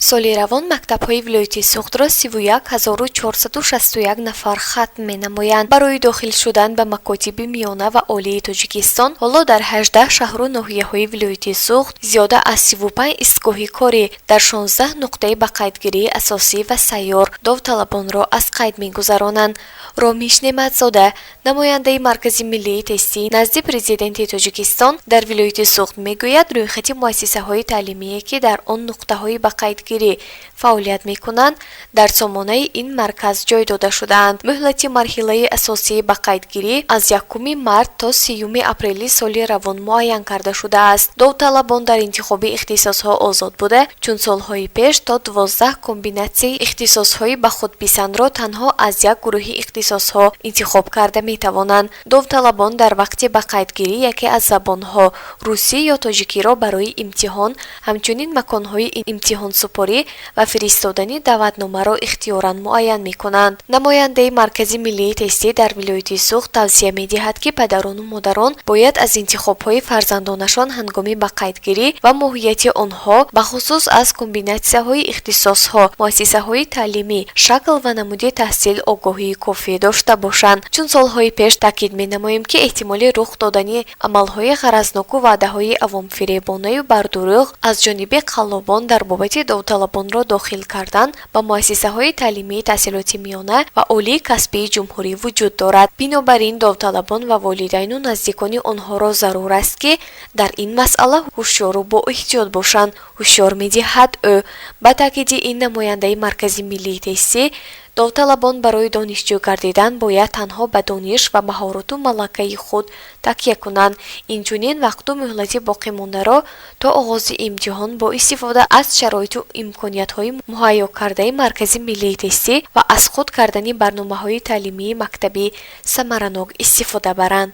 соли равон мактабҳои вилояти суғдро 31461 нафар хатм менамоянд. Барои дохил шудан ба макотиби миёна ва олии Тоҷикистон ҳоло дар 18 шаҳру ноҳияҳои вилояти суғд зиёда аз 35 истгоҳи корӣ дар 16 нуқтаи ба қайдгирии асосӣ ва сайёр довталабонро аз қайд мегузаронанд. Ромиш Нематзода, намояндаи Маркази миллии тестӣ назди президенти Тоҷикистон дар вилояти суғд мегӯяд, рӯйхати муассисаҳои таълимие ки дар он нуқтаҳои ба қайдгирӣ фаъолият мекунанд дар сомонаи ин марказ ҷой дода шудаанд. муҳлати марҳилаи асосии ба қайдгирӣ аз 1 март то 30 апрели соли равон муайян карда шудааст. довталабон дар интихоби ихтисосҳо озод буда, чун солҳои пеш то 12 комбинатсияи ихтисосҳои ба худписандро танҳо аз як гурӯҳи ихтисосҳо интихоб карда метавонанд. довталабон дар вақти ба қайдгирӣ яке аз забонҳо русӣ ё тоҷикиро барои имтиҳон, ҳамчунин маконҳои имтиҳонсупорӣ ва фиристодани даъватномаро ихтиёран муайян мекунанд. намояндаи Маркази миллии тестӣ дар вилояти суғд тавсия медиҳад ки падарону модарон бояд аз интихобҳои фарзандонашон ҳангоми ба қайдгирӣ ва моҳияти онҳо бахусус аз комбинатсияҳои ихтисосҳо, муассисаҳои таълимӣ, шакл ва намуди таҳсил огоҳии кофӣ дошта бошанд. чун солҳои пеш таъкид менамоем ки эҳтимоли рух додани амалҳои ғаразноку ваъдаҳои авомфиребонаю бардурӯғ аз ҷониби қаллобон дар бобати довталабонро дохил кардан ба муассисаҳои таълимии таҳсилоти миёна ва олии касбии ҷумҳурӣ вуҷуд дорад. бинобар ин довталабон ва волидайну наздикони онҳоро зарур аст ки дар ин масъала ҳушёру боэҳтиёт бошанд, ҳушёр медиҳад ӯ. ба таъкиди ин намояндаи Маркази миллии тестӣ, довталабон барои донишҷӯ гардидан бояд танҳо ба дониш ва маҳорату малакаи худ такя кунанд. инчунин вақту муҳлати боқимондаро то оғози имтиҳон бо истифода аз шароиту имкониятҳои муҳайё кардаи Маркази миллии тестӣ ва аз худ кардани барномаҳои таълимии мактабӣ самаранок истифода баранд.